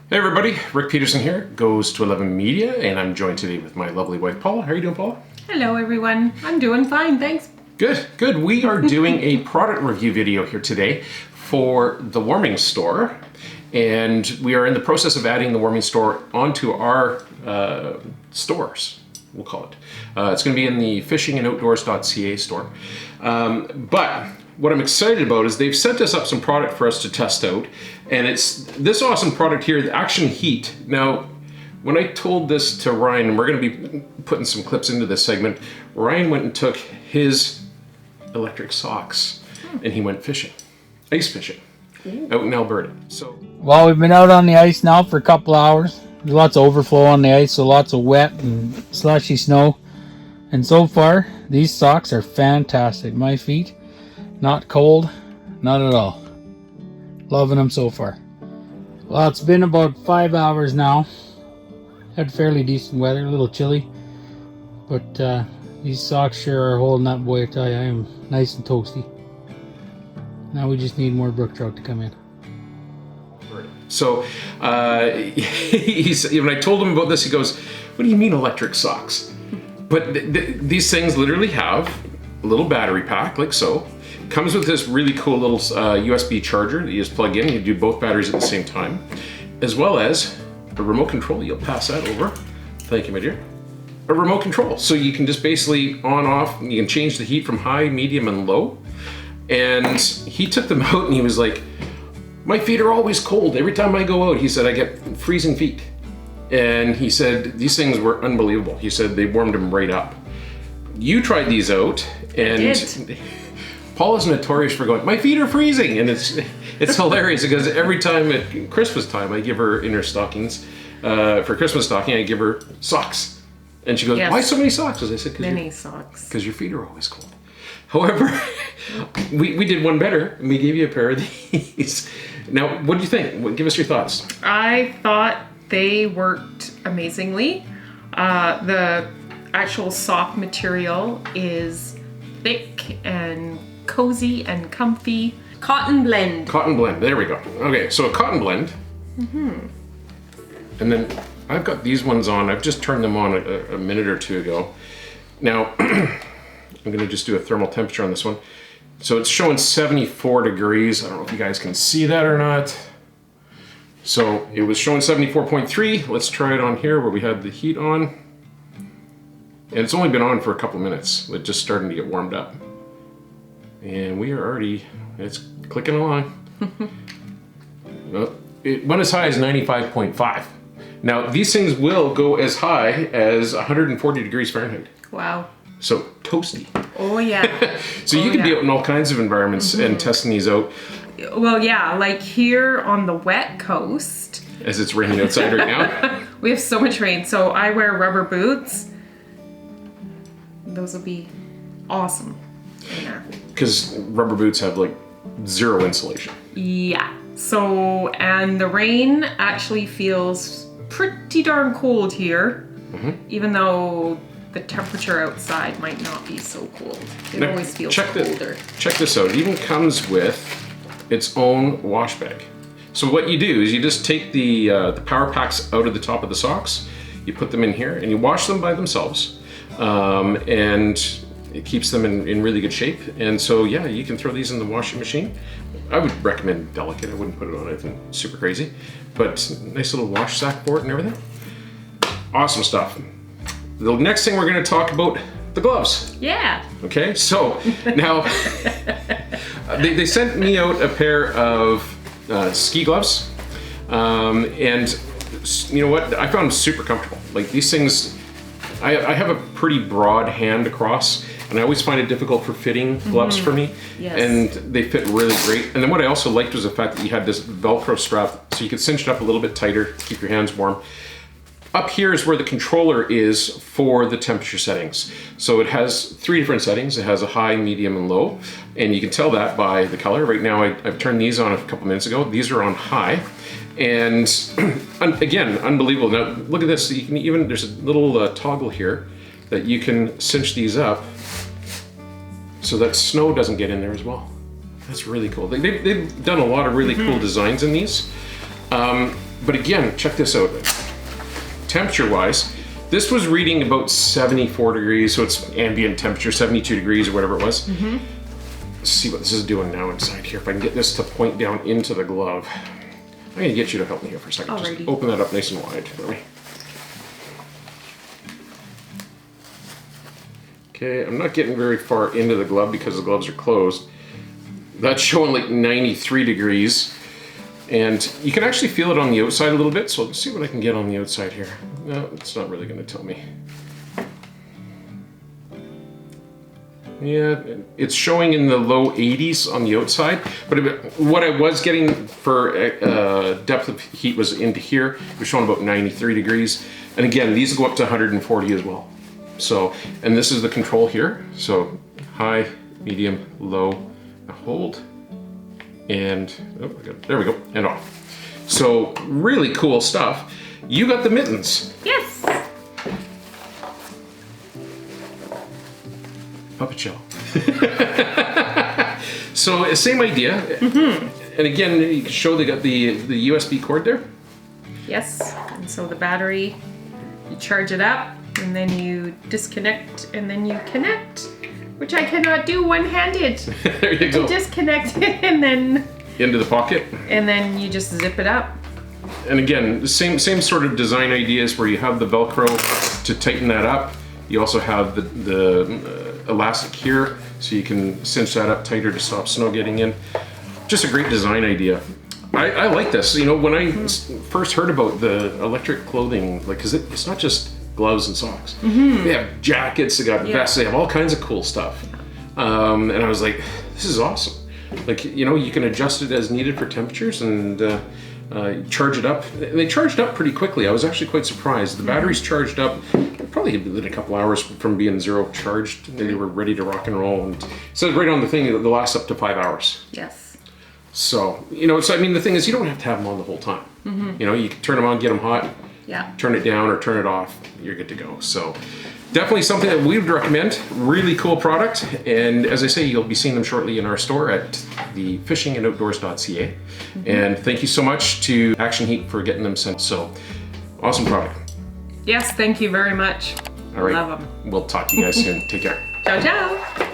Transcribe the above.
Hey everybody, Rick Peterson here, Goes to 11 Media, and I'm joined today with my lovely wife Paula. How are you doing, Paula? Hello everyone, I'm doing fine, thanks. Good. We are doing a product review video here today for the warming store, and we are in the process of adding the warming store onto our stores, we'll call it. It's going to be in the fishingandoutdoors.ca store. But what I'm excited about is they've sent us up some product for us to test out, and it's this awesome product here, the Action Heat. Now, when I told this to Ryan, and we're going to be putting some clips into this segment, Ryan went and took his electric socks and he went fishing, ice fishing, out in Alberta. Well, we've been out on the ice now for a couple hours. There's lots of overflow on the ice, so lots of wet and slushy snow. And so far, these socks are fantastic. My feet, not cold, not at all. Loving them so far. Well, it's been about 5 hours now. Had fairly decent weather, a little chilly. But these socks sure are holding up, boy, I tell you. I am nice and toasty. Now we just need more brook trout to come in. So when I told him about this, he goes, "What do you mean electric socks?" But these things literally have a little battery pack, like so. Comes with this really cool little USB charger that you just plug in. You do both batteries at the same time, as well as a remote control. You'll pass that over. Thank you, my dear. A remote control. So you can just basically on, off, you can change the heat from high, medium, and low. And he took them out and he was like, "My feet are always cold. Every time I go out," he said, "I get freezing feet." And he said, these things were unbelievable. He said they warmed him right up. You tried these out, and Paula's notorious for going, "My feet are freezing," and it's hilarious because every time at Christmas time I give her in her stockings, for Christmas stocking, I give her socks. And she goes, "Why so many socks?" As I said, many socks. Because your feet are always cold. However, we did one better, and we gave you a pair of these. Now, what do you think? Give us your thoughts. I thought they worked amazingly. The actual sock material is thick and cozy and comfy. Cotton blend. Cotton blend, there we go. Okay, so a cotton blend. And then I've got these ones on. I've just turned them on a minute or two ago. Now, I'm gonna just do a thermal temperature on this one. So it's showing 74 degrees. I don't know if you guys can see that or not. So it was showing 74.3. Let's try it on here where we had the heat on. And it's only been on for a couple minutes. It's just starting to get warmed up. And we are already, it's clicking along. Well, it went as high as 95.5. Now these things will go as high as 140 degrees Fahrenheit. Wow. So toasty. Oh yeah. So you can be out in all kinds of environments and testing these out. Well, yeah, like here on the wet coast. As it's raining outside right now. We have so much rain, so I wear rubber boots. Those will be awesome in there. Because rubber boots have like zero insulation. Yeah. So, and the rain actually feels pretty darn cold here, even though the temperature outside might not be so cold. It always feels colder. Check this out. It even comes with its own wash bag. So what you do is you just take the power packs out of the top of the socks, you put them in here, and you wash them by themselves. And it keeps them in really good shape. And so, yeah, you can throw these in the washing machine. I would recommend delicate. I wouldn't put it on anything super crazy. But nice little wash sack for it and everything. Awesome stuff. The next thing we're going to talk about, the gloves. Yeah. Okay, so now they sent me out a pair of ski gloves. And you know what? I found them super comfortable. Like these things, I have a pretty broad hand across, and I always find it difficult for fitting gloves for me. Yes. And they fit really great. And then what I also liked was the fact that you had this Velcro strap, so you could cinch it up a little bit tighter to keep your hands warm. Up here is where the controller is for the temperature settings. So it has 3 different settings. It has a high, medium, and low. And you can tell that by the color. Right now, I've turned these on a couple minutes ago. These are on high. And again, unbelievable. Now, look at this. You can even, there's a little toggle here that you can cinch these up so that snow doesn't get in there as well. That's really cool. They've done a lot of really cool designs in these. But again, check this out. Temperature-wise, this was reading about 74 degrees, so it's ambient temperature, 72 degrees or whatever it was. Let's see what this is doing now inside here. If I can get this to point down into the glove. I'm gonna get you to help me here for a second. Alrighty. Just open that up nice and wide for me. Okay, I'm not getting very far into the glove because the gloves are closed. That's showing like 93 degrees. And you can actually feel it on the outside a little bit, so let's see what I can get on the outside here. No, it's not really gonna tell me. Yeah, it's showing in the low 80s on the outside, but what I was getting for depth of heat was into here. It was showing about 93 degrees. And again, these go up to 140 as well. So, and this is the control here. So high, medium, low, now hold, and oh, there we go, and off. So really cool stuff. You got the mittens. Yes. Puppet show. So same idea. And again, you can show they got the USB cord there. Yes. And so the battery, you charge it up, and then you disconnect, and then you connect, which I cannot do one-handed. There you go. You disconnect it, and then Into the pocket. And then you just zip it up. And again, the same sort of design ideas where you have the Velcro to tighten that up. You also have the elastic here, so you can cinch that up tighter to stop snow getting in. Just a great design idea. I like this. You know, when I first heard about the electric clothing, like, cause it's not just gloves and socks. They have jackets, they got vests, they have all kinds of cool stuff. And I was like, this is awesome. Like, you know, you can adjust it as needed for temperatures and charge it up. They charged up pretty quickly. I was actually quite surprised. The battery's charged up probably within a couple hours from being zero charged. They were ready to rock and roll. And it says right on the thing that they'll last up to 5 hours. Yes. So, you know, so I mean, the thing is, you don't have to have them on the whole time. You know, you can turn them on, get them hot, turn it down or turn it off, you're good to go. So definitely something that we would recommend. Really cool product. And as I say, you'll be seeing them shortly in our store at the fishingandoutdoors.ca. And thank you so much to Action Heat for getting them sent. So awesome product. Yes, thank you very much. All right. Love them. We'll talk to you guys soon. Take care. Ciao, ciao.